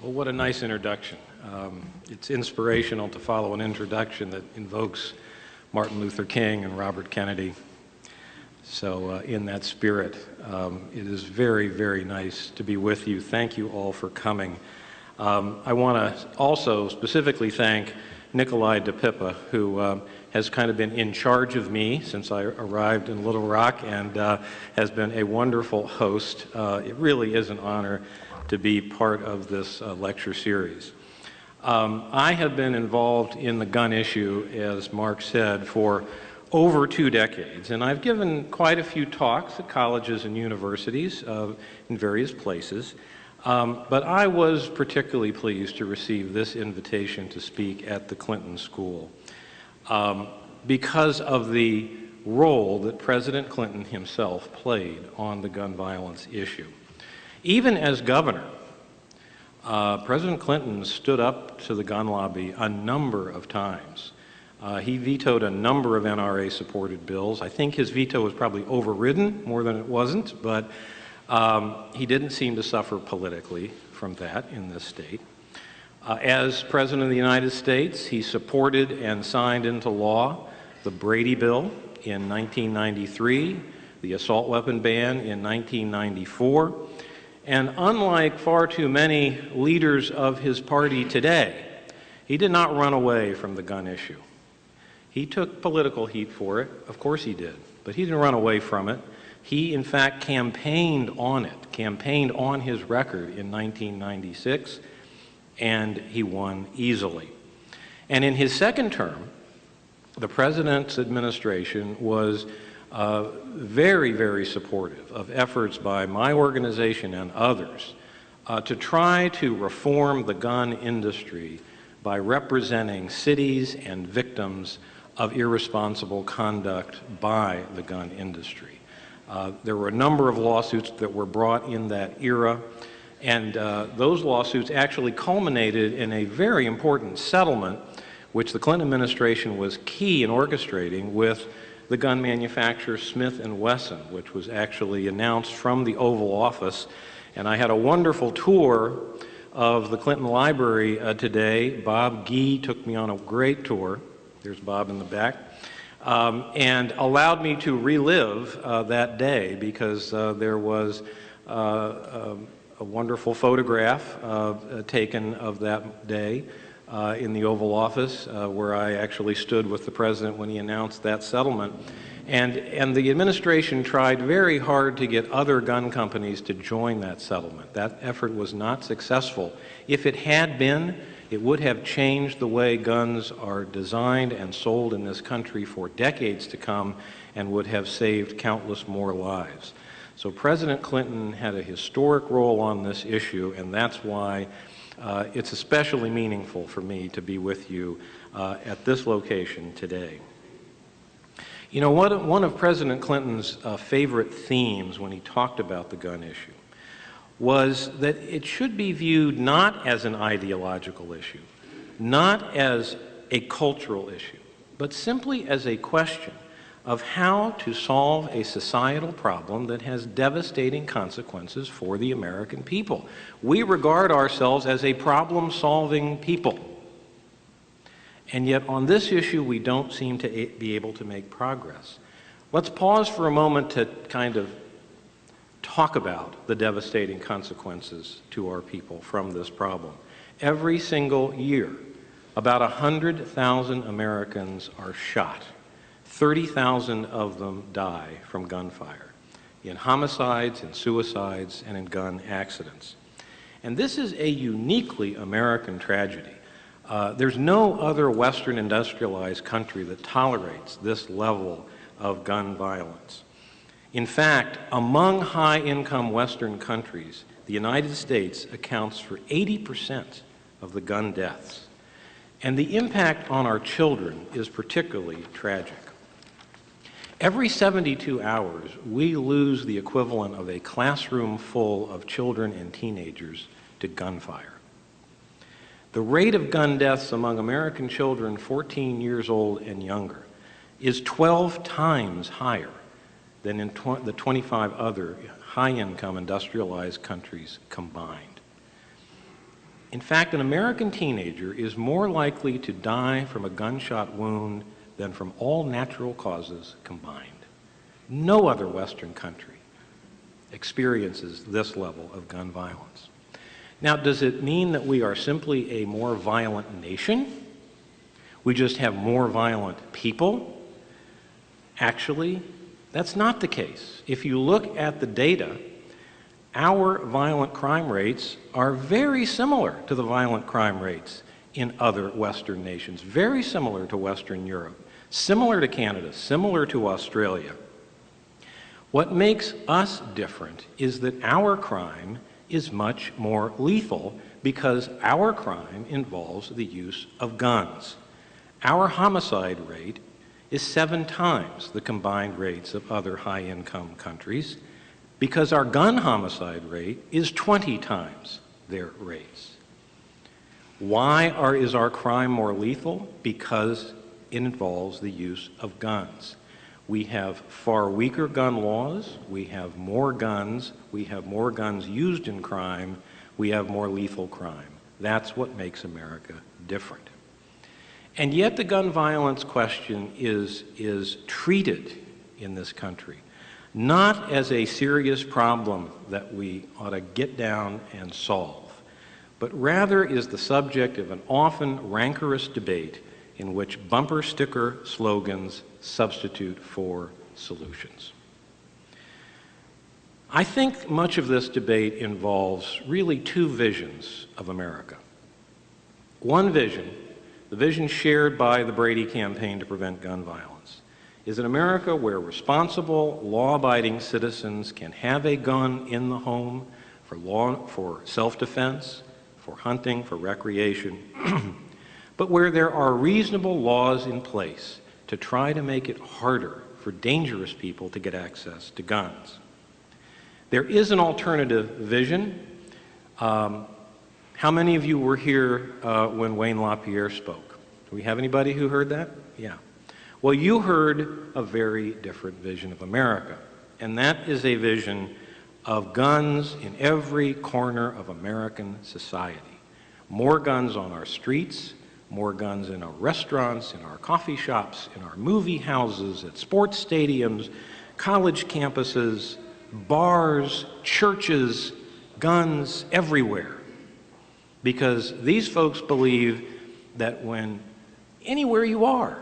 Well, what a nice introduction. It's inspirational to follow an introduction that invokes Martin Luther King and Robert Kennedy. So in that spirit, it is very, very nice to be with you. Thank you all for coming. I want to also specifically thank Nikolai DePippa, who has kind of been in charge of me since I arrived in Little Rock and has been a wonderful host. It really is an honor to be part of this lecture series. I have been involved in the gun issue, as Mark said, for over 2 decades, and I've given quite a few talks at colleges and universities in various places, but I was particularly pleased to receive this invitation to speak at the Clinton School because of the role that President Clinton himself played on the gun violence issue. Even as governor, President Clinton stood up to the gun lobby a number of times. He vetoed a number of NRA-supported bills. I think his veto was probably overridden more than it wasn't, but he didn't seem to suffer politically from that in this state. As President of the United States, he supported and signed into law the Brady Bill in 1993, the assault weapon ban in 1994, and unlike far too many leaders of his party today, he did not run away from the gun issue. He took political heat for it, of course he did, but he didn't run away from it. He, in fact, campaigned on it, campaigned on his record in 1996, and he won easily. And in his second term, the president's administration was very, very supportive of efforts by my organization and others to try to reform the gun industry by representing cities and victims of irresponsible conduct by the gun industry. There were a number of lawsuits that were brought in that era, and those lawsuits actually culminated in a very important settlement which the Clinton administration was key in orchestrating with the gun manufacturer Smith & Wesson, which was actually announced from the Oval Office. And I had a wonderful tour of the Clinton Library today. Bob Gee took me on a great tour. There's Bob in the back. And allowed me to relive that day because there was a wonderful photograph taken of that day in the Oval Office, where I actually stood with the president when he announced that settlement. And the administration tried very hard to get other gun companies to join that settlement. That effort was not successful. If it had been, it would have changed the way guns are designed and sold in this country for decades to come and would have saved countless more lives. So President Clinton had a historic role on this issue, and that's why it's especially meaningful for me to be with you at this location today. You know, one of President Clinton's favorite themes when he talked about the gun issue was that it should be viewed not as an ideological issue, not as a cultural issue, but simply as a question of how to solve a societal problem that has devastating consequences for the American people. We regard ourselves as a problem-solving people. And yet on this issue, we don't seem to be able to make progress. Let's pause for a moment to kind of talk about the devastating consequences to our people from this problem. Every single year, about 100,000 Americans are shot. 30,000 of them die from gunfire, in homicides, in suicides, and in gun accidents. And this is a uniquely American tragedy. There's no other Western industrialized country that tolerates this level of gun violence. In fact, among high-income Western countries, the United States accounts for 80% of the gun deaths. And the impact on our children is particularly tragic. Every 72 hours, we lose the equivalent of a classroom full of children and teenagers to gunfire. The rate of gun deaths among American children 14 years old and younger is 12 times higher than in the 25 other high-income industrialized countries combined. In fact, an American teenager is more likely to die from a gunshot wound than from all natural causes combined. No other Western country experiences this level of gun violence. Now, does it mean that we are simply a more violent nation? We just have more violent people? Actually, that's not the case. If you look at the data, our violent crime rates are very similar to the violent crime rates in other Western nations, very similar to Western Europe, similar to Canada, similar to Australia. What makes us different is that our crime is much more lethal because our crime involves the use of guns. Our homicide rate is 7 times the combined rates of other high-income countries because our gun homicide rate is 20 times their rates. Why is our crime more lethal? Because it involves the use of guns. We have far weaker gun laws, we have more guns used in crime, we have more lethal crime. That's what makes America different. And yet the gun violence question is treated in this country not as a serious problem that we ought to get down and solve, but rather is the subject of an often rancorous debate in which bumper sticker slogans substitute for solutions. I think much of this debate involves really 2 visions of America. One vision, the vision shared by the Brady Campaign to Prevent Gun Violence, is an America where responsible, law-abiding citizens can have a gun in the home for self-defense, for hunting, for recreation, but where there are reasonable laws in place to try to make it harder for dangerous people to get access to guns. There is an alternative vision. How many of you were here when Wayne LaPierre spoke? Do we have anybody who heard that? Yeah. Well, you heard a very different vision of America, and that is a vision of guns in every corner of American society. More guns on our streets, more guns in our restaurants, in our coffee shops, in our movie houses, at sports stadiums, college campuses, bars, churches, guns everywhere. Because these folks believe that when anywhere you are,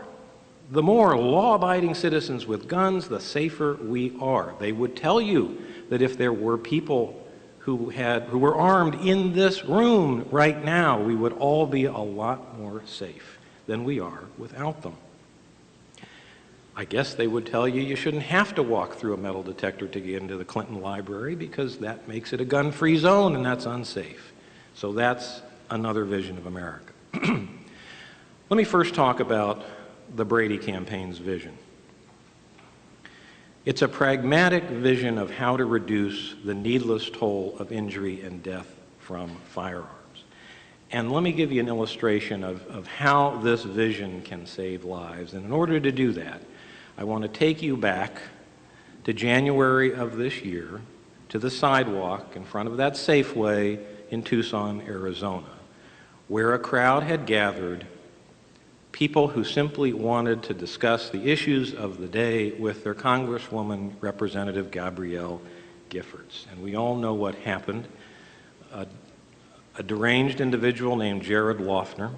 the more law-abiding citizens with guns, the safer we are. They would tell you that if there were people who were armed in this room right now, we would all be a lot more safe than we are without them. I guess they would tell you you shouldn't have to walk through a metal detector to get into the Clinton Library because that makes it a gun-free zone and that's unsafe. So that's another vision of America. Let me first talk about the Brady Campaign's vision. It's a pragmatic vision of how to reduce the needless toll of injury and death from firearms. And let me give you an illustration of how this vision can save lives. And in order to do that, I want to take you back to January of this year to the sidewalk in front of that Safeway in Tucson, Arizona, where a crowd had gathered, people who simply wanted to discuss the issues of the day with their Congresswoman, Representative Gabrielle Giffords. And we all know what happened. A deranged individual named Jared Loughner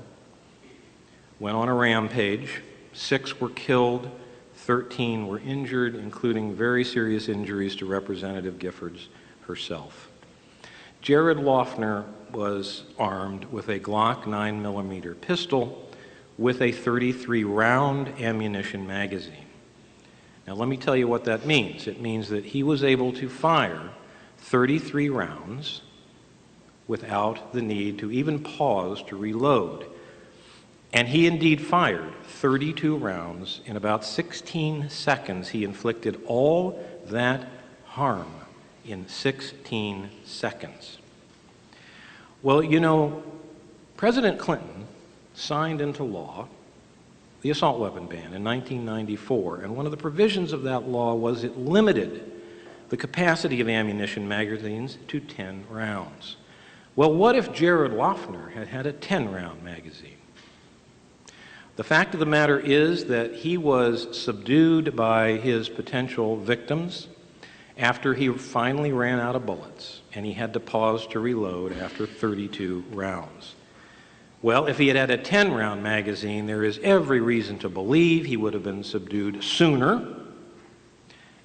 went on a rampage. 6 were killed, 13 were injured, including very serious injuries to Representative Giffords herself. Jared Loughner was armed with a Glock 9mm pistol with a 33-round ammunition magazine. Now let me tell you what that means. It means that he was able to fire 33 rounds without the need to even pause to reload. And he indeed fired 32 rounds in about 16 seconds. He inflicted all that harm in 16 seconds. Well, you know, President Clinton signed into law the assault weapon ban in 1994, and one of the provisions of that law was it limited the capacity of ammunition magazines to 10 rounds. Well, what if Jared Loughner had had a 10-round magazine? The fact of the matter is that he was subdued by his potential victims after he finally ran out of bullets, and he had to pause to reload after 32 rounds. Well, if he had had a 10-round magazine, there is every reason to believe he would have been subdued sooner,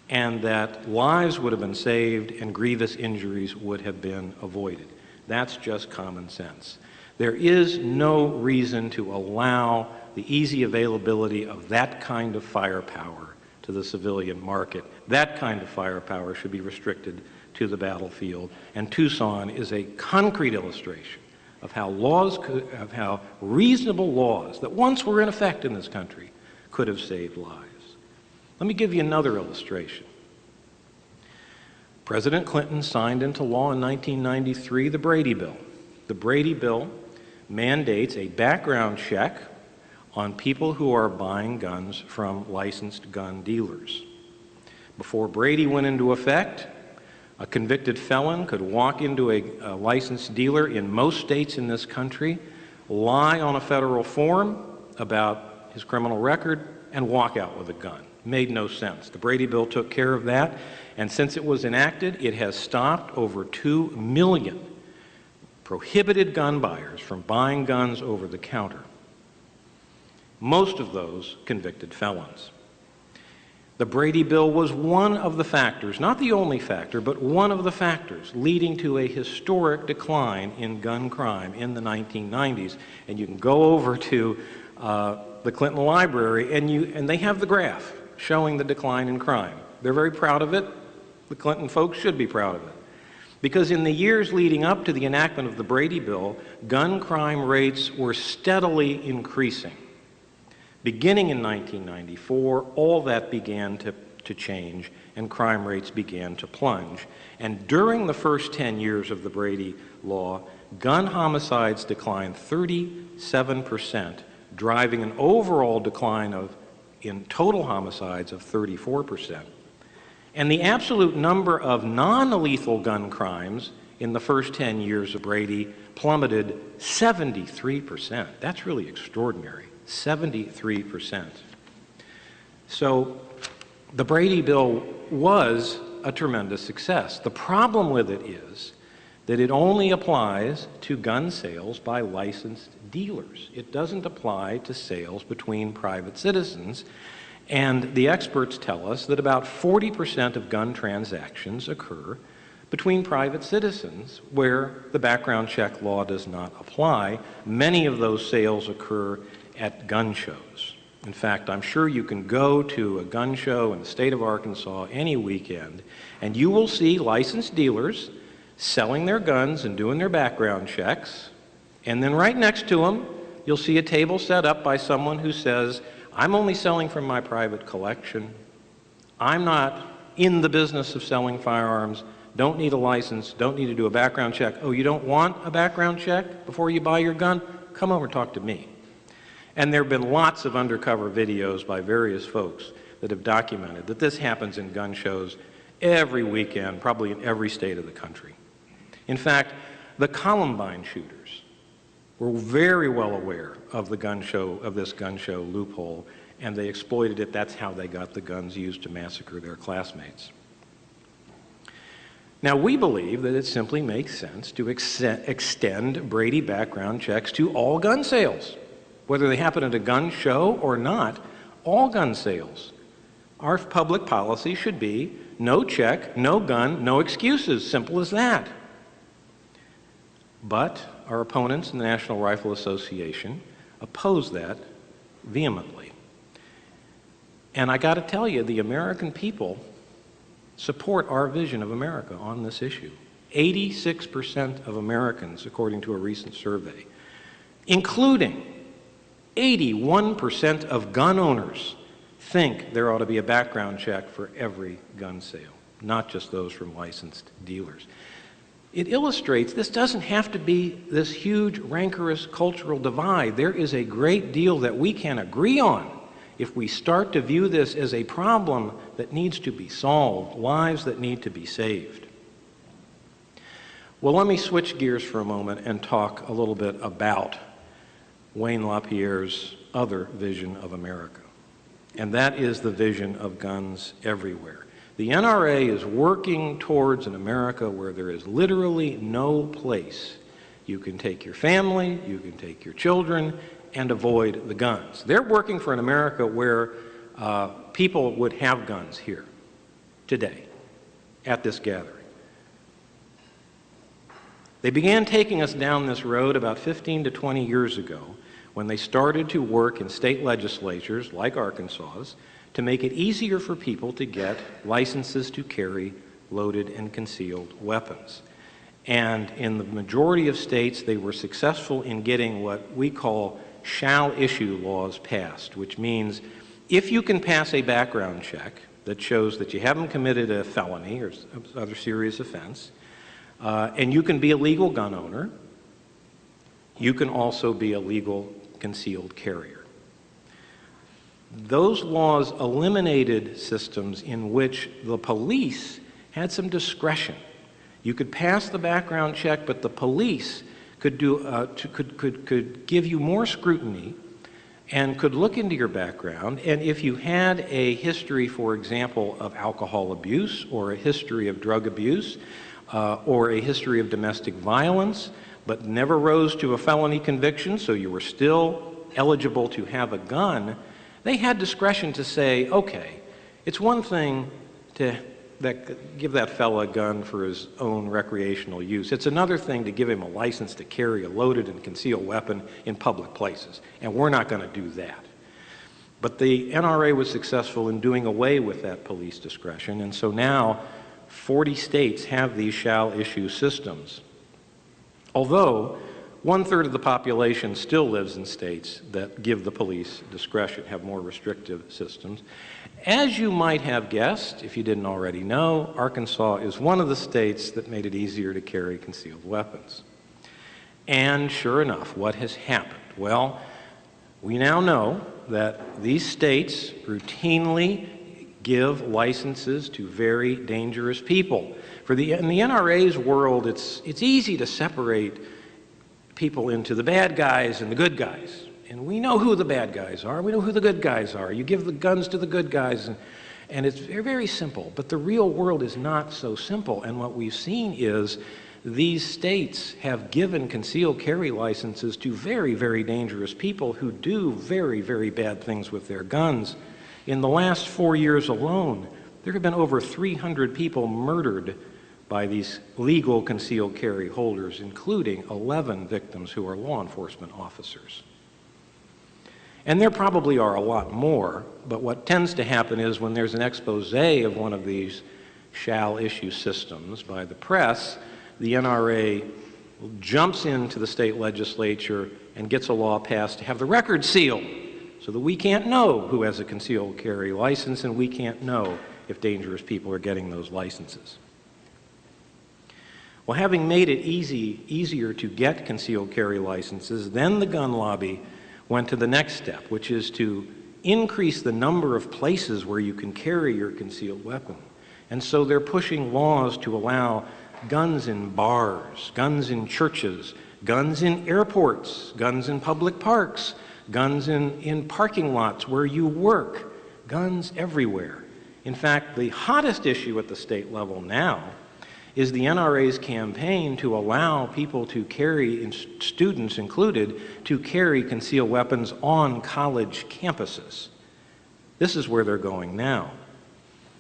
and that lives would have been saved and grievous injuries would have been avoided. That's just common sense. There is no reason to allow the easy availability of that kind of firepower to the civilian market. That kind of firepower should be restricted to the battlefield, and Tucson is a concrete illustration of how reasonable laws that once were in effect in this country could have saved lives. Let me give you another illustration. President Clinton signed into law in 1993 the Brady Bill. The Brady Bill mandates a background check on people who are buying guns from licensed gun dealers. Before Brady went into effect, a convicted felon could walk into a licensed dealer in most states in this country, lie on a federal form about his criminal record, and walk out with a gun. Made no sense. The Brady Bill took care of that, and since it was enacted, it has stopped over 2 million prohibited gun buyers from buying guns over the counter. Most of those convicted felons. The Brady Bill was one of the factors, not the only factor, but one of the factors leading to a historic decline in gun crime in the 1990s. And you can go over to the Clinton Library and they have the graph showing the decline in crime. They're very proud of it. The Clinton folks should be proud of it. Because in the years leading up to the enactment of the Brady Bill, gun crime rates were steadily increasing. Beginning in 1994, all that began to change and crime rates began to plunge. And during the first 10 years of the Brady law, gun homicides declined 37%, driving an overall decline in total homicides of 34%. And the absolute number of non-lethal gun crimes in the first 10 years of Brady plummeted 73%. That's really extraordinary. 73%. So the Brady Bill was a tremendous success. The problem with it is that it only applies to gun sales by licensed dealers. It doesn't apply to sales between private citizens, and the experts tell us that about 40% of gun transactions occur between private citizens where the background check law does not apply. Many of those sales occur at gun shows. In fact, I'm sure you can go to a gun show in the state of Arkansas any weekend, and you will see licensed dealers selling their guns and doing their background checks, and then right next to them, you'll see a table set up by someone who says, I'm only selling from my private collection. I'm not in the business of selling firearms, don't need a license, don't need to do a background check. Oh, you don't want a background check before you buy your gun? Come over and talk to me. And there have been lots of undercover videos by various folks that have documented that this happens in gun shows every weekend, probably in every state of the country. In fact, the Columbine shooters were very well aware of the gun show, of this gun show loophole, and they exploited it. That's how they got the guns used to massacre their classmates. Now, we believe that it simply makes sense to extend Brady background checks to all gun sales. Whether they happen at a gun show or not, all gun sales. Our public policy should be no check, no gun, no excuses. Simple as that. But our opponents in the National Rifle Association oppose that vehemently. And I got to tell you, the American people support our vision of America on this issue. 86% of Americans, according to a recent survey, including 81% of gun owners, think there ought to be a background check for every gun sale, not just those from licensed dealers. It illustrates this doesn't have to be this huge, rancorous cultural divide. There is a great deal that we can agree on if we start to view this as a problem that needs to be solved, lives that need to be saved. Well, let me switch gears for a moment and talk a little bit about Wayne LaPierre's other vision of America, and that is the vision of guns everywhere. The NRA is working towards an America where there is literally no place you can take your family, you can take your children, and avoid the guns. They're working for an America where people would have guns here today at this gathering. They began taking us down this road about 15 to 20 years ago when they started to work in state legislatures like Arkansas's to make it easier for people to get licenses to carry loaded and concealed weapons. And in the majority of states, they were successful in getting what we call shall issue laws passed, which means if you can pass a background check that shows that you haven't committed a felony or other serious offense, and you can be a legal gun owner, you can also be a legal concealed carrier. Those laws eliminated systems in which the police had some discretion. You could pass the background check, but the police could give you more scrutiny and could look into your background, and if you had a history, for example, of alcohol abuse or a history of drug abuse or a history of domestic violence, but never rose to a felony conviction, so you were still eligible to have a gun, they had discretion to say, okay, it's one thing to give that fella a gun for his own recreational use. It's another thing to give him a license to carry a loaded and concealed weapon in public places, and we're not going to do that. But the NRA was successful in doing away with that police discretion, and so now 40 states have these shall issue systems. Although 1/3 of the population still lives in states that give the police discretion, have more restrictive systems. As you might have guessed, if you didn't already know, Arkansas is one of the states that made it easier to carry concealed weapons. And sure enough, what has happened? Well, we now know that these states routinely give licenses to very dangerous people. In the NRA's world, it's easy to separate people into the bad guys and the good guys. And we know who the bad guys are. We know who the good guys are. You give the guns to the good guys, and it's very, very simple. But the real world is not so simple. And what we've seen is these states have given concealed carry licenses to very, very dangerous people who do very, very bad things with their guns. In the last 4 years alone, there have been over 300 people murdered by these legal concealed carry holders, including 11 victims who are law enforcement officers. And there probably are a lot more, but what tends to happen is when there's an expose of one of these shall issue systems by the press, the NRA jumps into the state legislature and gets a law passed to have the record sealed so that we can't know who has a concealed carry license and we can't know if dangerous people are getting those licenses. Well, having made it easier to get concealed carry licenses, then the gun lobby went to the next step, which is to increase the number of places where you can carry your concealed weapon. And so they're pushing laws to allow guns in bars, guns in churches, guns in airports, guns in public parks, guns in parking lots where you work, guns everywhere. In fact, the hottest issue at the state level now is the NRA's campaign to allow people to carry, students included, to carry concealed weapons on college campuses. This is where they're going now.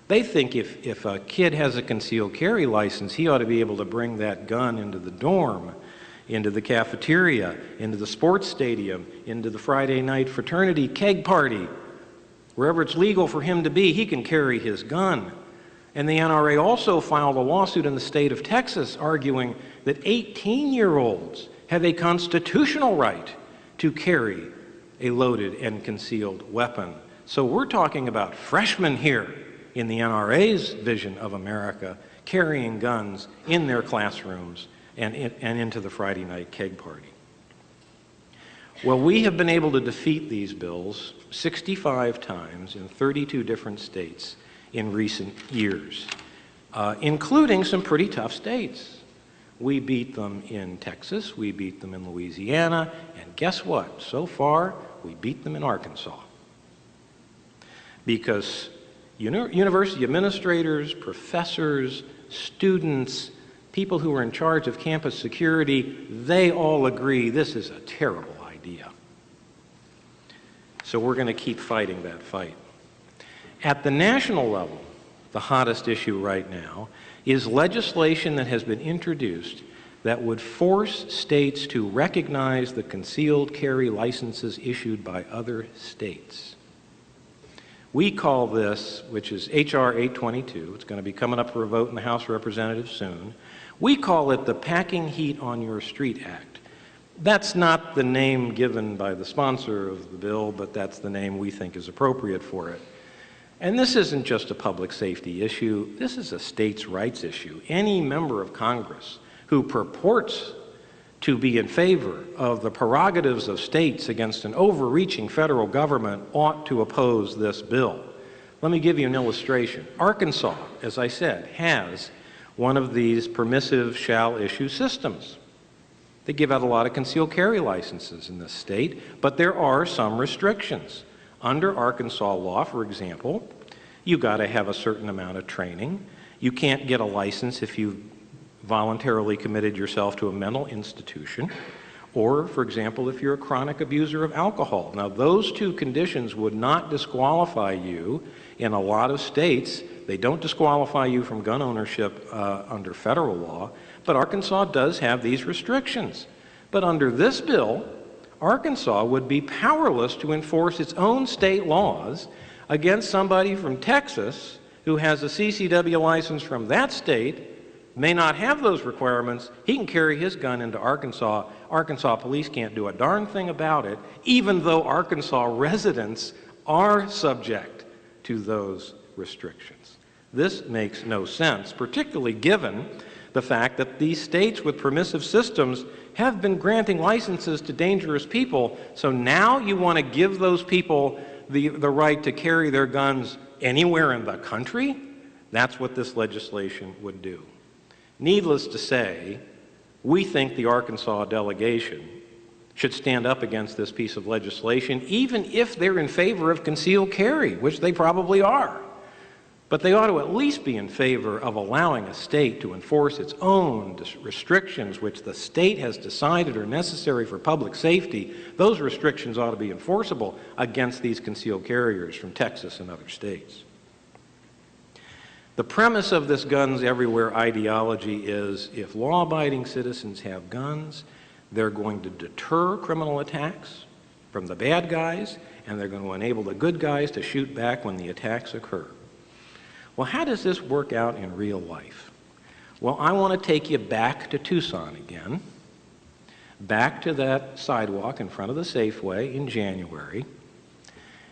They think if a kid has a concealed carry license, he ought to be able to bring that gun into the dorm, into the cafeteria, into the sports stadium, into the Friday night fraternity keg party. Wherever it's legal for him to be, he can carry his gun. And the NRA also filed a lawsuit in the state of Texas arguing that 18-year-olds have a constitutional right to carry a loaded and concealed weapon. So we're talking about freshmen here in the NRA's vision of America carrying guns in their classrooms and into the Friday night keg party. Well, we have been able to defeat these bills 65 times in 32 different states in recent years, including some pretty tough states. We beat them in Texas, we beat them in Louisiana, and guess what? So far, we beat them in Arkansas. Because university administrators, professors, students, people who are in charge of campus security, they all agree this is a terrible idea. So we're going to keep fighting that fight. At the national level, the hottest issue right now is legislation that has been introduced that would force states to recognize the concealed carry licenses issued by other states. We call this, which is H.R. 822, it's going to be coming up for a vote in the House of Representatives soon, we call it the Packing Heat on Your Street Act. That's not the name given by the sponsor of the bill, but that's the name we think is appropriate for it. And this isn't just a public safety issue, this is a states' rights issue. Any member of Congress who purports to be in favor of the prerogatives of states against an overreaching federal government ought to oppose this bill. Let me give you an illustration. Arkansas, as I said, has one of these permissive shall issue systems. They give out a lot of concealed carry licenses in this state, but there are some restrictions. Under Arkansas law, for example, you got to have a certain amount of training. You can't get a license if you've voluntarily committed yourself to a mental institution, or, for example, if you're a chronic abuser of alcohol. Now, those two conditions would not disqualify you in a lot of states. They don't disqualify you from gun ownership under federal law, but Arkansas does have these restrictions. But under this bill, Arkansas would be powerless to enforce its own state laws against somebody from Texas who has a CCW license from that state, may not have those requirements. He can carry his gun into Arkansas. Arkansas police can't do a darn thing about it, even though Arkansas residents are subject to those restrictions. This makes no sense, particularly given the fact that these states with permissive systems have been granting licenses to dangerous people, so now you want to give those people the right to carry their guns anywhere in the country? That's what this legislation would do. Needless to say, we think the Arkansas delegation should stand up against this piece of legislation, even if they're in favor of concealed carry, which they probably are. But they ought to at least be in favor of allowing a state to enforce its own restrictions, which the state has decided are necessary for public safety. Those restrictions ought to be enforceable against these concealed carriers from Texas and other states. The premise of this guns everywhere ideology is if law-abiding citizens have guns, they're going to deter criminal attacks from the bad guys, and they're going to enable the good guys to shoot back when the attacks occur. Well, how does this work out in real life? Well, I want to take you back to Tucson again, back to that sidewalk in front of the Safeway in January,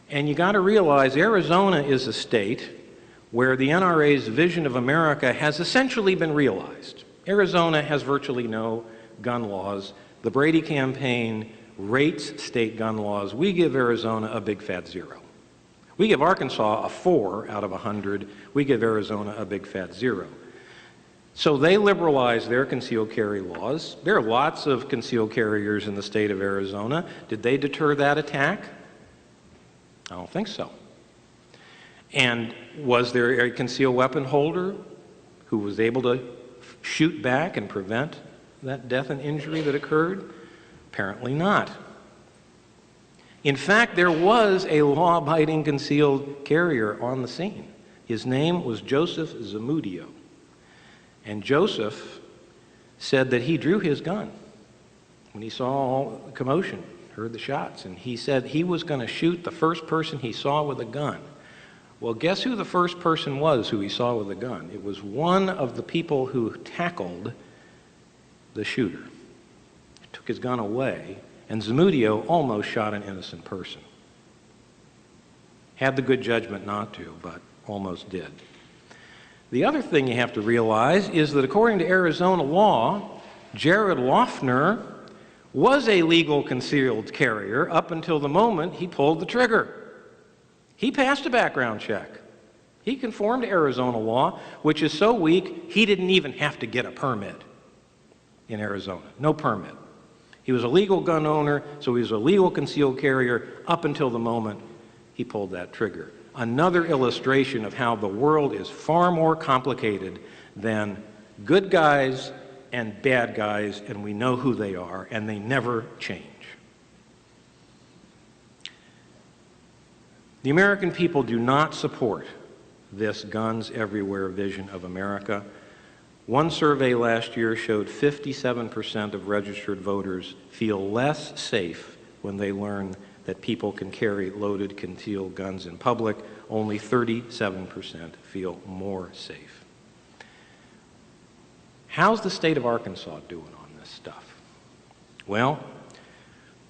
and you got to realize Arizona is a state where the NRA's vision of America has essentially been realized. Arizona has virtually no gun laws. The Brady Campaign rates state gun laws. We give Arizona a big fat 0. We give Arkansas a 4 out of 100. We give Arizona a big fat 0. So they liberalize their concealed carry laws. There are lots of concealed carriers in the state of Arizona. Did they deter that attack? I don't think so. And was there a concealed weapon holder who was able to shoot back and prevent that death and injury that occurred? Apparently not. In fact, there was a law-abiding concealed carrier on the scene. His name was Joseph Zamudio. And Joseph said that he drew his gun when he saw all the commotion, heard the shots, and he said he was going to shoot the first person he saw with a gun. Well, guess who the first person was who he saw with a gun? It was one of the people who tackled the shooter. He took his gun away, and Zamudio almost shot an innocent person. Had the good judgment not to, but almost did. The other thing you have to realize is that according to Arizona law, Jared Loughner was a legal concealed carrier up until the moment he pulled the trigger. He passed a background check. He conformed to Arizona law, which is so weak, he didn't even have to get a permit. in Arizona, no permit. He was a legal gun owner, so he was a legal concealed carrier up until the moment he pulled that trigger. Another illustration of how the world is far more complicated than good guys and bad guys, and we know who they are, and they never change. The American people do not support this guns everywhere vision of America. One survey last year showed 57% of registered voters feel less safe when they learn that people can carry loaded concealed guns in public. Only 37% feel more safe. How's the state of Arkansas doing on this stuff? Well,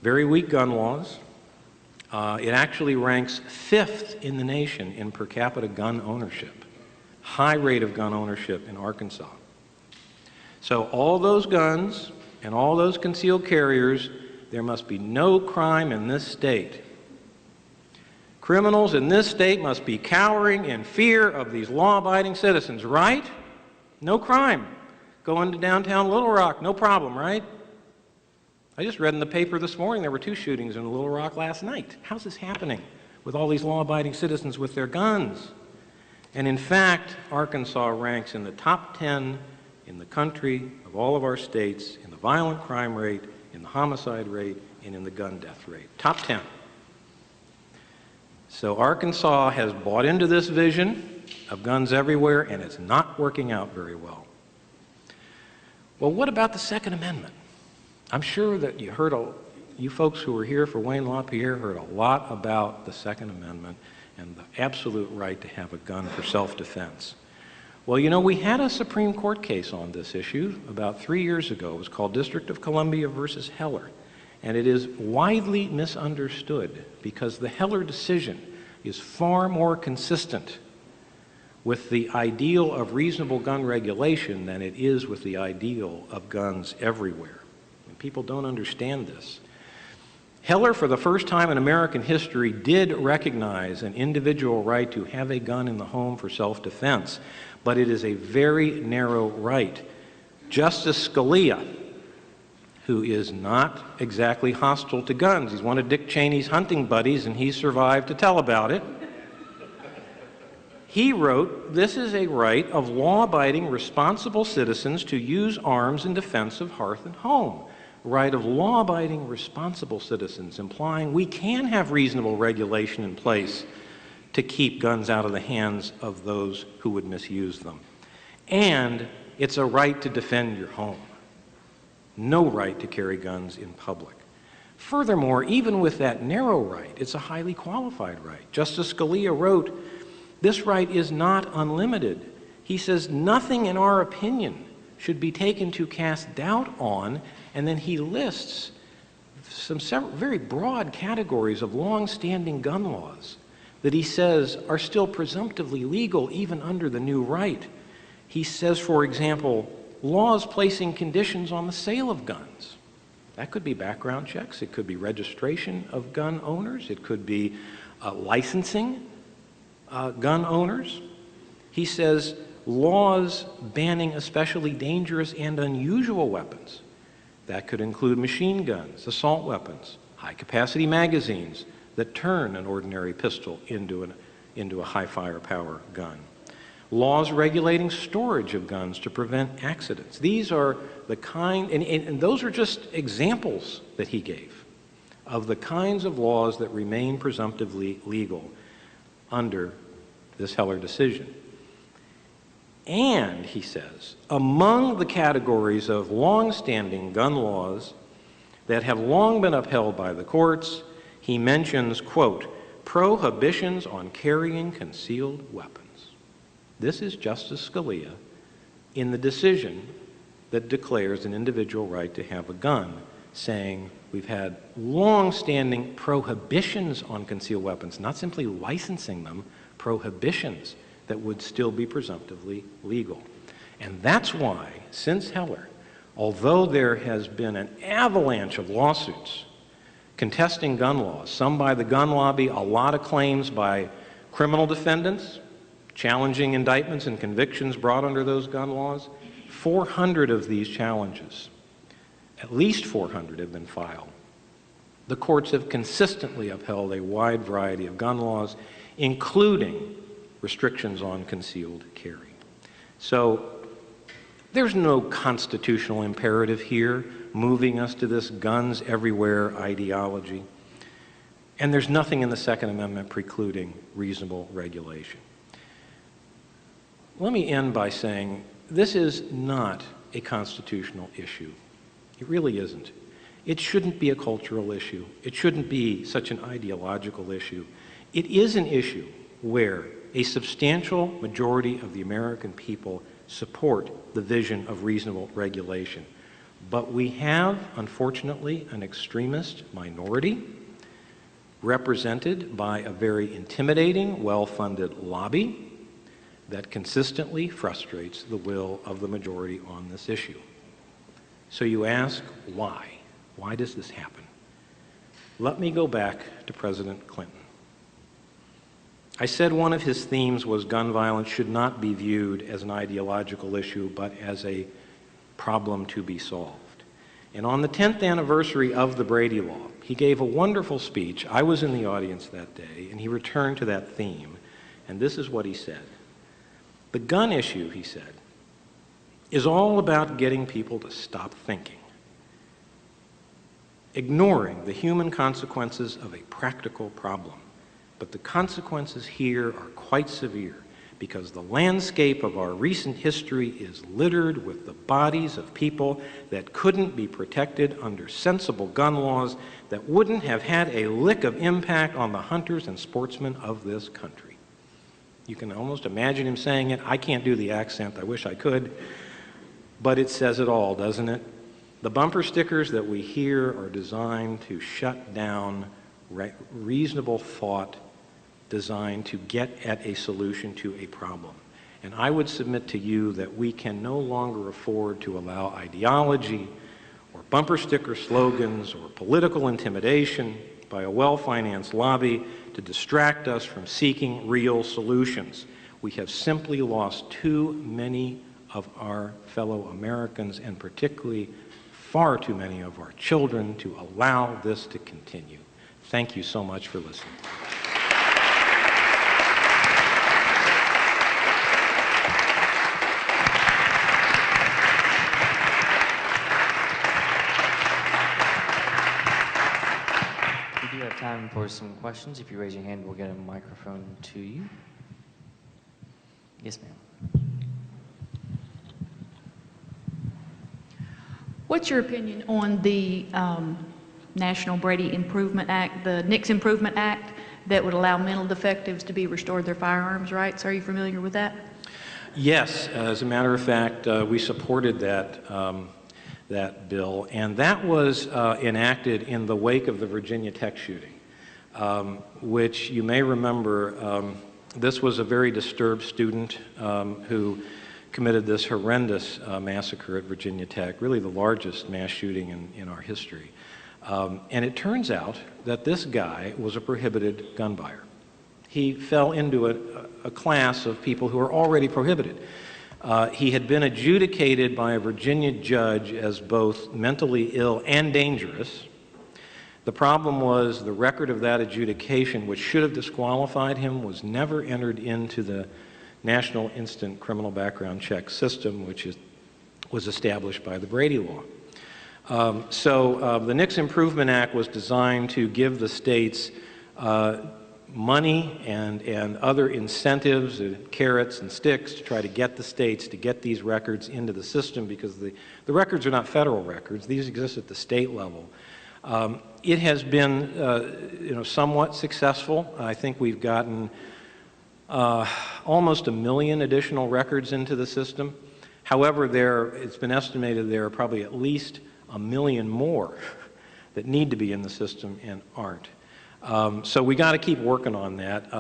very weak gun laws. It actually ranks 5th in the nation in per capita gun ownership. High rate of gun ownership in Arkansas. So all those guns and all those concealed carriers, there must be no crime in this state. Criminals in this state must be cowering in fear of these law-abiding citizens, right? No crime. Go into downtown Little Rock, no problem, right? I just read in the paper this morning there were 2 shootings in Little Rock last night. How's this happening with all these law-abiding citizens with their guns? And in fact, Arkansas ranks in the top 10 in the country of all of our states in the violent crime rate, in the homicide rate, and in the gun death rate. Top 10. So Arkansas has bought into this vision of guns everywhere, and it's not working out very well. Well, what about the Second Amendment? I'm sure that you folks who were here for Wayne LaPierre heard a lot about the Second Amendment and the absolute right to have a gun for self-defense. Well, you know, we had a Supreme Court case on this issue about 3 years ago. It was called District of Columbia versus Heller. And it is widely misunderstood because the Heller decision is far more consistent with the ideal of reasonable gun regulation than it is with the ideal of guns everywhere. And people don't understand this. Heller, for the first time in American history, did recognize an individual right to have a gun in the home for self-defense, but it is a very narrow right. Justice Scalia, who is not exactly hostile to guns, he's one of Dick Cheney's hunting buddies, and he survived to tell about it. He wrote, "This is a right of law-abiding, responsible citizens to use arms in defense of hearth and home." Right of law-abiding, responsible citizens, implying we can have reasonable regulation in place to keep guns out of the hands of those who would misuse them. And it's a right to defend your home. No right to carry guns in public. Furthermore, even with that narrow right, it's a highly qualified right. Justice Scalia wrote, "This right is not unlimited." He says, "Nothing in our opinion should be taken to cast doubt on," and then he lists some very broad categories of long-standing gun laws that he says are still presumptively legal even under the new right. He says, for example, laws placing conditions on the sale of guns. That could be background checks, it could be registration of gun owners, it could be licensing gun owners. He says laws banning especially dangerous and unusual weapons. That could include machine guns, assault weapons, high-capacity magazines that turn an ordinary pistol into a high firepower gun. Laws regulating storage of guns to prevent accidents. These are the kind, and those are just examples that he gave of the kinds of laws that remain presumptively legal under this Heller decision. And, he says, among the categories of long-standing gun laws that have long been upheld by the courts, he mentions, quote, prohibitions on carrying concealed weapons. This is Justice Scalia in the decision that declares an individual right to have a gun, saying we've had long-standing prohibitions on concealed weapons, not simply licensing them, prohibitions that would still be presumptively legal. And that's why, since Heller, although there has been an avalanche of lawsuits contesting gun laws, some by the gun lobby, a lot of claims by criminal defendants, challenging indictments and convictions brought under those gun laws, 400 of these challenges At least 400 have been filed. The courts have consistently upheld a wide variety of gun laws, including restrictions on concealed carry. So there's no constitutional imperative here moving us to this guns everywhere ideology. And there's nothing in the Second Amendment precluding reasonable regulation. Let me end by saying this is not a constitutional issue. It really isn't. It shouldn't be a cultural issue. It shouldn't be such an ideological issue. It is an issue where a substantial majority of the American people support the vision of reasonable regulation. But we have, unfortunately, an extremist minority represented by a very intimidating, well-funded lobby that consistently frustrates the will of the majority on this issue. So you ask, why? Why does this happen? Let me go back to President Clinton. I said one of his themes was gun violence should not be viewed as an ideological issue, but as a problem to be solved. And on the 10th anniversary of the Brady Law, he gave a wonderful speech. I was in the audience that day, and he returned to that theme. And this is what he said. The gun issue, he said, is all about getting people to stop thinking, ignoring the human consequences of a practical problem. But the consequences here are quite severe because the landscape of our recent history is littered with the bodies of people that couldn't be protected under sensible gun laws that wouldn't have had a lick of impact on the hunters and sportsmen of this country. You can almost imagine him saying it. I can't do the accent. I wish I could. But it says it all, doesn't it? The bumper stickers that we hear are designed to shut down reasonable thought designed to get at a solution to a problem. And I would submit to you that we can no longer afford to allow ideology or bumper sticker slogans or political intimidation by a well-financed lobby to distract us from seeking real solutions. We have simply lost too many of our fellow Americans, and particularly far too many of our children, to allow this to continue. Thank you so much for listening. We do have time for some questions. If you raise your hand, we'll get a microphone to you. Yes, ma'am. What's your opinion on the National Brady Improvement Act, the Nix Improvement Act, that would allow mental defectives to be restored their firearms rights? Are you familiar with that? Yes, as a matter of fact, we supported that bill, and that was enacted in the wake of the Virginia Tech shooting, which you may remember. This was a very disturbed student who committed this horrendous massacre at Virginia Tech, really the largest mass shooting in our history. And it turns out that this guy was a prohibited gun buyer. He fell into a class of people who are already prohibited. He had been adjudicated by a Virginia judge as both mentally ill and dangerous. The problem was the record of that adjudication, which should have disqualified him, was never entered into the National Instant Criminal Background Check System, which was established by the Brady Law. So the Nix Improvement Act was designed to give the states money and other incentives, carrots and sticks, to try to get the states to get these records into the system, because the records are not federal records. These exist at the state level. It has been somewhat successful. I think we've gotten almost 1 million additional records into the system. However, it's been estimated there are probably at least 1 million more that need to be in the system and aren't. So we got to keep working on that.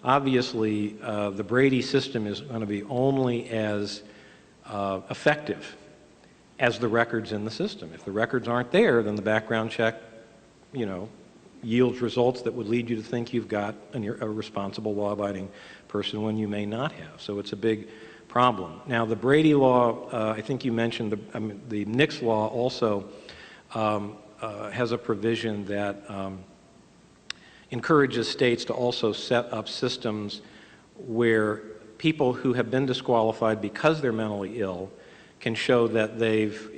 Obviously, the Brady system is going to be only as effective as the records in the system. If the records aren't there, then the background check, yields results that would lead you to think you've got a responsible, law-abiding person when you may not have. So it's a big problem. Now, the Brady law, I think you mentioned, the Nix law also has a provision that encourages states to also set up systems where people who have been disqualified because they're mentally ill can show that they've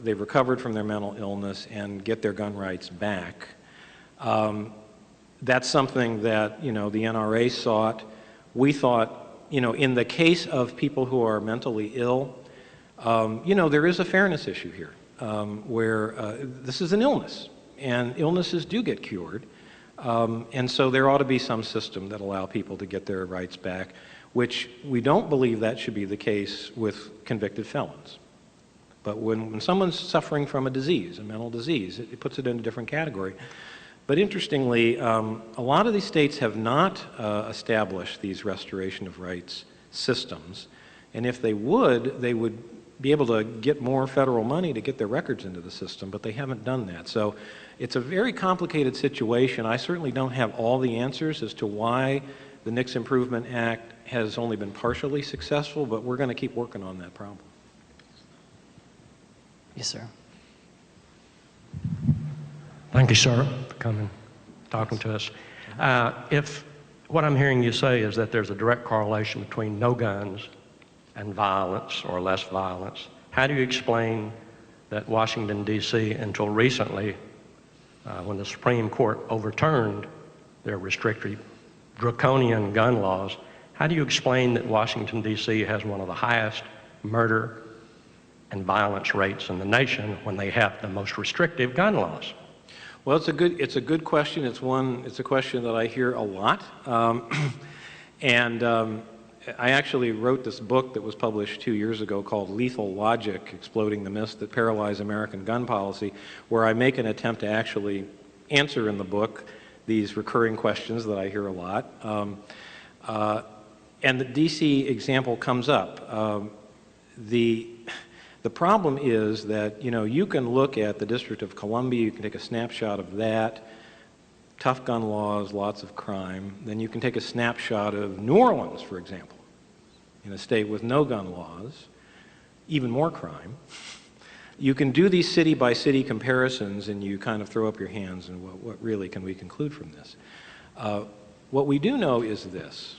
recovered from their mental illness and get their gun rights back. That's something that, the NRA sought. We thought, in the case of people who are mentally ill, there is a fairness issue here, where this is an illness, and illnesses do get cured. And so there ought to be some system that allow people to get their rights back, which we don't believe that should be the case with convicted felons. But when someone's suffering from a disease, a mental disease, it puts it in a different category. But interestingly, a lot of these states have not established these restoration of rights systems. And if they would be able to get more federal money to get their records into the system, but they haven't done that. So it's a very complicated situation. I certainly don't have all the answers as to why the Nix Improvement Act has only been partially successful, but we're going to keep working on that problem. Yes, sir. Thank you, sir, for coming, talking to us. If what I'm hearing you say is that there's a direct correlation between no guns and violence or less violence, how do you explain that Washington, D.C., until recently, when the Supreme Court overturned their restrictive, draconian gun laws, how do you explain that Washington, D.C. has one of the highest murder and violence rates in the nation when they have the most restrictive gun laws? Well, it's a good question. It's a question that I hear a lot. I actually wrote this book that was published 2 years ago called Lethal Logic, Exploding the Myths That Paralyze American Gun Policy, where I make an attempt to actually answer in the book these recurring questions that I hear a lot. And the DC example comes up. The problem is that, you can look at the District of Columbia, you can take a snapshot of that, tough gun laws, lots of crime. Then you can take a snapshot of New Orleans, for example, in a state with no gun laws, even more crime. You can do these city-by-city comparisons, and you kind of throw up your hands and what really can we conclude from this? What we do know is this.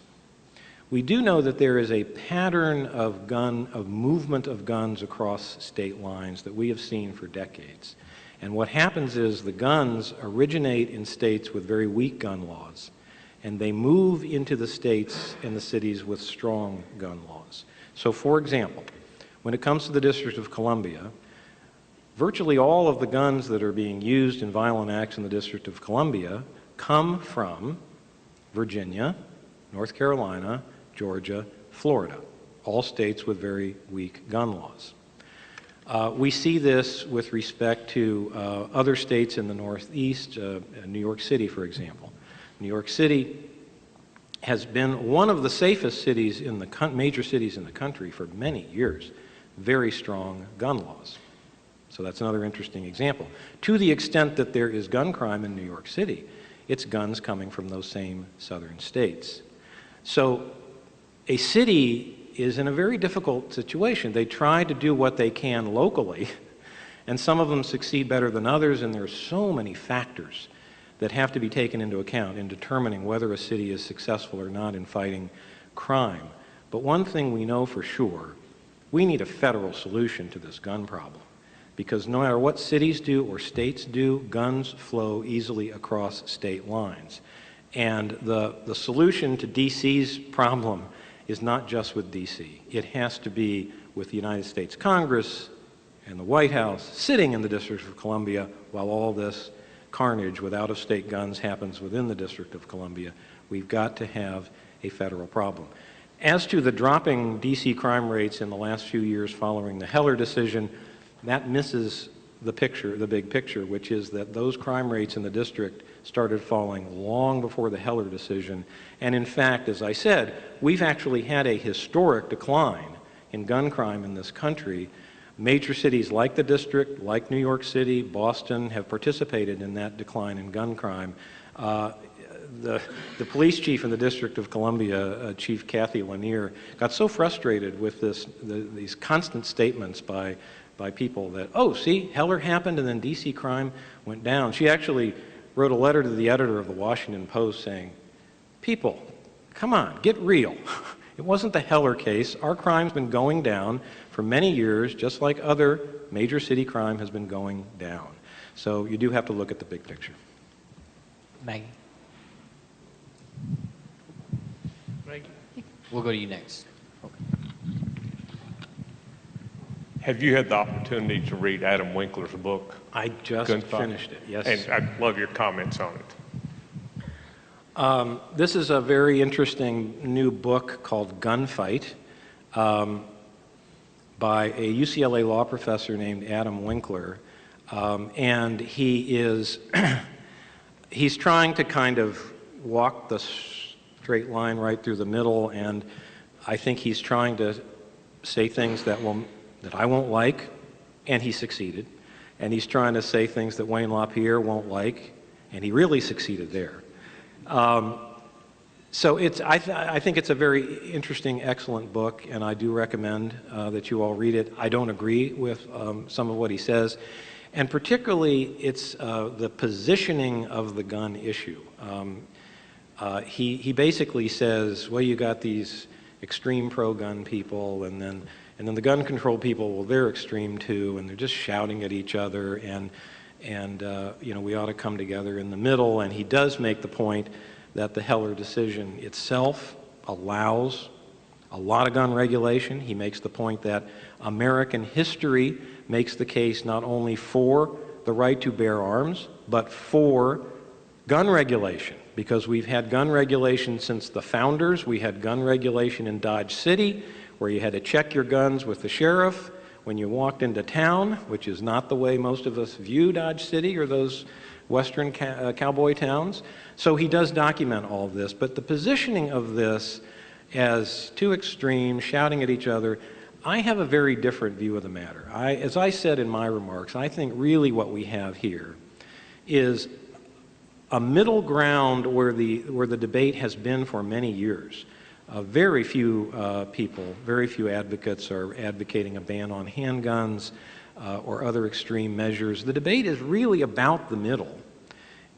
We do know that there is a pattern of movement of guns across state lines that we have seen for decades. And what happens is the guns originate in states with very weak gun laws, and they move into the states and the cities with strong gun laws. So, for example, when it comes to the District of Columbia, virtually all of the guns that are being used in violent acts in the District of Columbia come from Virginia, North Carolina, Georgia, Florida, all states with very weak gun laws. We see this with respect to other states in the Northeast, New York City, for example. New York City has been one of the safest cities in the major cities in the country for many years, very strong gun laws. So that's another interesting example. To the extent that there is gun crime in New York City, it's guns coming from those same southern states. So a city is in a very difficult situation. They try to do what they can locally, and some of them succeed better than others, and there are so many factors that have to be taken into account in determining whether a city is successful or not in fighting crime. But one thing we know for sure, we need a federal solution to this gun problem, because no matter what cities do or states do, guns flow easily across state lines. And the solution to DC's problem is not just with DC. It has to be with the United States Congress and the White House sitting in the District of Columbia while all this carnage with out-of-state guns happens within the District of Columbia. We've got to have a federal problem. As to the dropping DC crime rates in the last few years following the Heller decision, that misses the picture, the big picture, which is that those crime rates in the district started falling long before the Heller decision. And in fact, as I said, we've actually had a historic decline in gun crime in this country. Major cities like the district, like New York City, Boston, have participated in that decline in gun crime. the police chief in the District of Columbia, Chief Kathy Lanier, got so frustrated with these constant statements by people that, oh, see, Heller happened and then DC crime went down. She actually wrote a letter to the editor of the Washington Post saying, people, come on, get real. It wasn't the Heller case. Our crime's been going down for many years, just like other major city crime has been going down. So you do have to look at the big picture. Maggie. We'll go to you next. Have you had the opportunity to read Adam Winkler's book? I just Gunfight? finished it, yes. And I'd love your comments on it. This is a very interesting new book called Gunfight by a UCLA law professor named Adam Winkler. And he is, he's trying to kind of walk the straight line right through the middle, and I think he's trying to say things that I won't like, and he succeeded. And he's trying to say things that Wayne LaPierre won't like, and he really succeeded there. So I think it's a very interesting, excellent book, and I do recommend that you all read it. I don't agree with some of what he says, and particularly it's the positioning of the gun issue. He basically says, well, you got these extreme pro-gun people, and then the gun control people, well, they're extreme too, and they're just shouting at each other, and you know, we ought to come together in the middle. And he does make the point that the Heller decision itself allows a lot of gun regulation. He makes the point that American history makes the case not only for the right to bear arms, but for gun regulation, because we've had gun regulation since the founders. We had gun regulation in Dodge City, where you had to check your guns with the sheriff when you walked into town, which is not the way most of us view Dodge City or those western cowboy towns. So he does document all of this, but the positioning of this as too extreme, shouting at each other, I have a very different view of the matter. As I said in my remarks, I think really what we have here is a middle ground where the debate has been for many years. Very few people, very few advocates are advocating a ban on handguns or other extreme measures. The debate is really about the middle.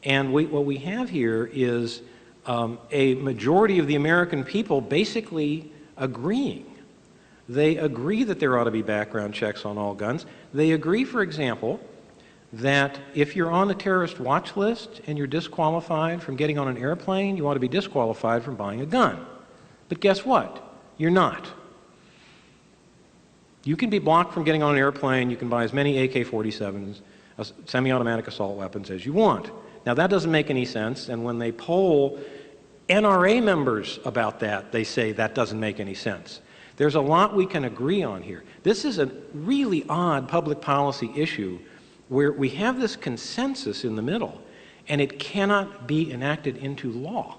And what we have here is a majority of the American people basically agreeing. They agree that there ought to be background checks on all guns. They agree, for example, that if you're on the terrorist watch list and you're disqualified from getting on an airplane, you ought to be disqualified from buying a gun. But guess what? You're not. You can be blocked from getting on an airplane. You can buy as many AK-47s, semi-automatic assault weapons, as you want. Now, that doesn't make any sense, and when they poll NRA members about that, they say that doesn't make any sense. There's a lot we can agree on here. This is a really odd public policy issue where we have this consensus in the middle, and it cannot be enacted into law.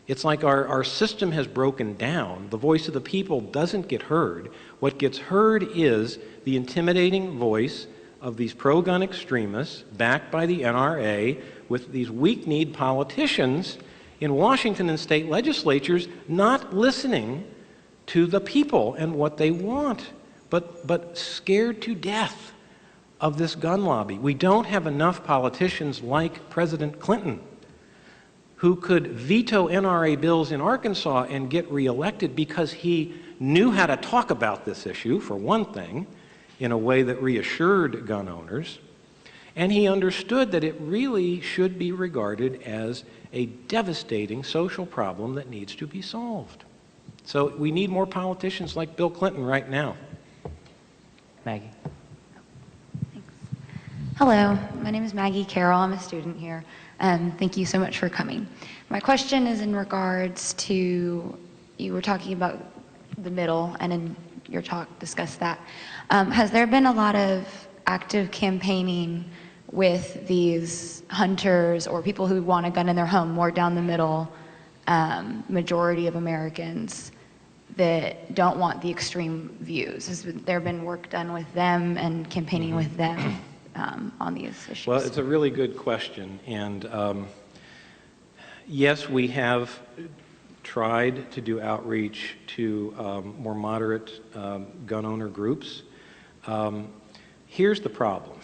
It's like our system has broken down. The voice of the people doesn't get heard. What gets heard is the intimidating voice of these pro-gun extremists backed by the NRA with these weak-kneed politicians in Washington and state legislatures not listening to the people and what they want, but scared to death of this gun lobby. We don't have enough politicians like President Clinton who could veto NRA bills in Arkansas and get reelected because he knew how to talk about this issue, for one thing, in a way that reassured gun owners, and he understood that it really should be regarded as a devastating social problem that needs to be solved. So we need more politicians like Bill Clinton right now. Maggie. Thanks. Hello, my name is Maggie Carroll. I'm a student here, and thank you so much for coming. My question is in regards to, you were talking about the middle, and in your talk discussed that. Has there been a lot of active campaigning with these hunters or people who want a gun in their home, more down the middle, majority of Americans that don't want the extreme views? Has there been work done with them and campaigning with them on these issues? Well, it's a really good question, and yes, we have tried to do outreach to more moderate gun owner groups. Here's the problem.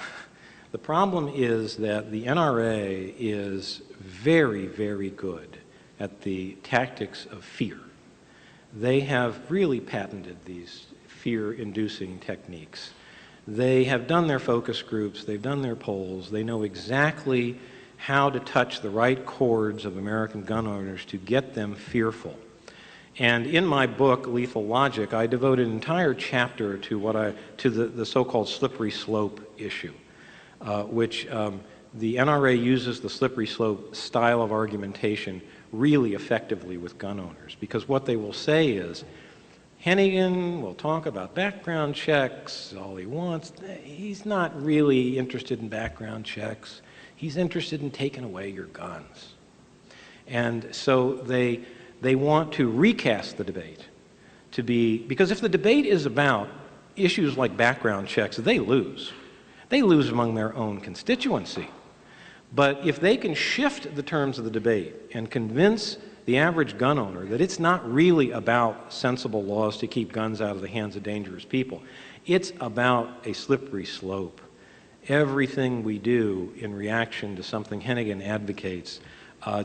The problem is that the NRA is very, very good at the tactics of fear. They have really patented these fear-inducing techniques. They have done their focus groups, they've done their polls, they know exactly how to touch the right chords of American gun owners to get them fearful. And in my book, Lethal Logic, I devoted an entire chapter to the so-called slippery slope issue, which the NRA uses the slippery slope style of argumentation really effectively with gun owners, because what they will say is, Henigan will talk about background checks all he wants. He's not really interested in background checks. He's interested in taking away your guns. And so they want to recast the debate to be, because if the debate is about issues like background checks, they lose. They lose among their own constituency. But if they can shift the terms of the debate and convince the average gun owner that it's not really about sensible laws to keep guns out of the hands of dangerous people, it's about a slippery slope. Everything we do in reaction to something Henigan advocates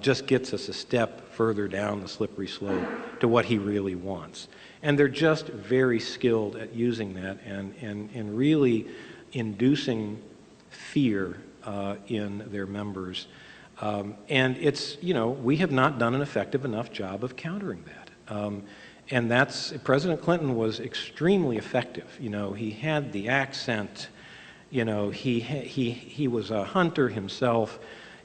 just gets us a step further down the slippery slope to what he really wants. And they're just very skilled at using that and really inducing fear in their members. And it's, you know, we have not done an effective enough job of countering that. And that's, President Clinton was extremely effective. You know, he had the accent, you know, he was a hunter himself.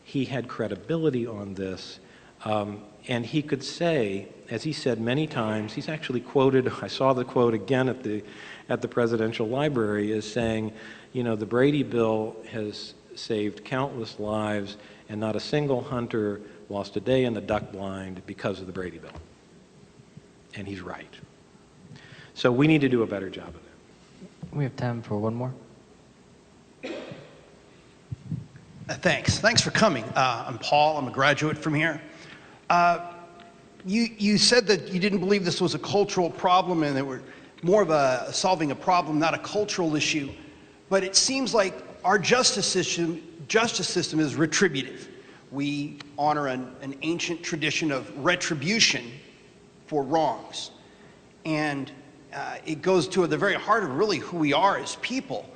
He had credibility on this. And he could say, as he said many times, he's actually quoted, I saw the quote again at the Presidential Library, as saying, you know, the Brady bill has saved countless lives, and not a single hunter lost a day in the duck blind because of the Brady bill. And he's right. So we need to do a better job of that. We have time for one more. Thanks for coming. I'm Paul, I'm a graduate from here. You said that you didn't believe this was a cultural problem and that we're more of a solving a problem, not a cultural issue. But it seems like our justice system is retributive. We honor an ancient tradition of retribution for wrongs. And it goes to the very heart of really who we are as people.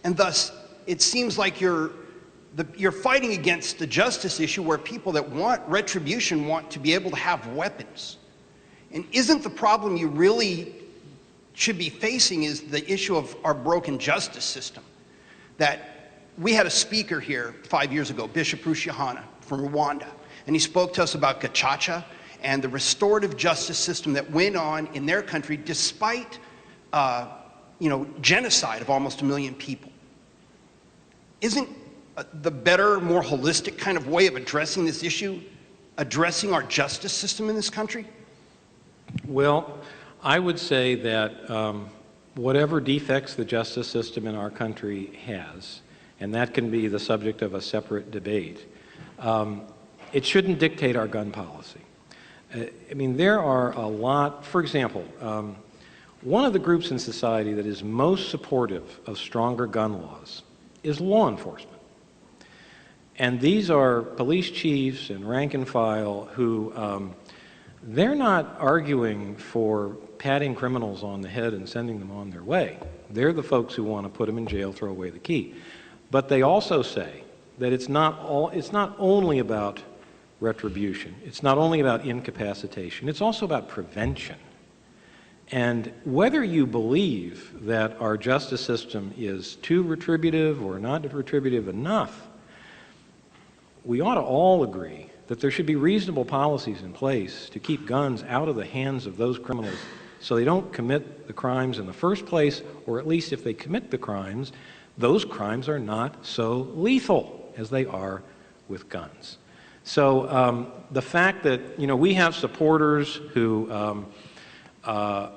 And thus, it seems like you're fighting against the justice issue where people that want retribution want to be able to have weapons. And isn't the problem you really should be facing is the issue of our broken justice system? That we had a speaker here 5 years ago, Bishop Rushyahana from Rwanda, and he spoke to us about Gacaca and the restorative justice system that went on in their country despite genocide of almost 1 million people. Isn't the better, more holistic kind of way of addressing this issue addressing our justice system in this country? Well, I would say that whatever defects the justice system in our country has, and that can be the subject of a separate debate, it shouldn't dictate our gun policy. I mean, there are a lot, for example, one of the groups in society that is most supportive of stronger gun laws is law enforcement. And these are police chiefs and rank and file who, they're not arguing for patting criminals on the head and sending them on their way. They're the folks who want to put them in jail, throw away the key. But they also say that it's not only about retribution. It's not only about incapacitation. It's also about prevention. And whether you believe that our justice system is too retributive or not retributive enough, we ought to all agree that there should be reasonable policies in place to keep guns out of the hands of those criminals so they don't commit the crimes in the first place, or at least if they commit the crimes, those crimes are not so lethal as they are with guns. So the fact that, you know, we have supporters who are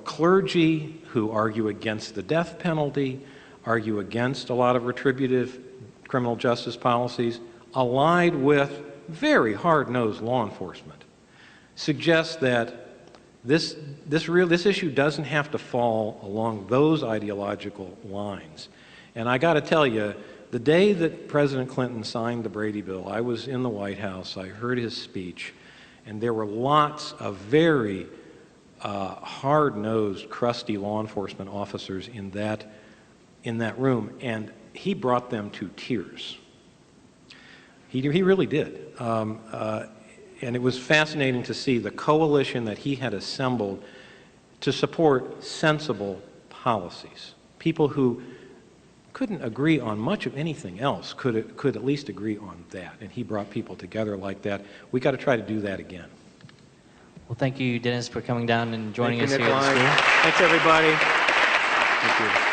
clergy, who argue against the death penalty, argue against a lot of retributive criminal justice policies, allied with very hard-nosed law enforcement, suggests that this issue doesn't have to fall along those ideological lines. And I got to tell you, the day that President Clinton signed the Brady bill, I was in the White House, I heard his speech, and there were lots of very hard-nosed, crusty law enforcement officers in that room, and he brought them to tears. He really did. And it was fascinating to see the coalition that he had assembled to support sensible policies. People who couldn't agree on much of anything else could at least agree on that, and he brought people together like that. We got to try to do that again. Well, thank you, Dennis, for coming down and joining us here at the Nightline. school. Thanks, everybody. Thank you.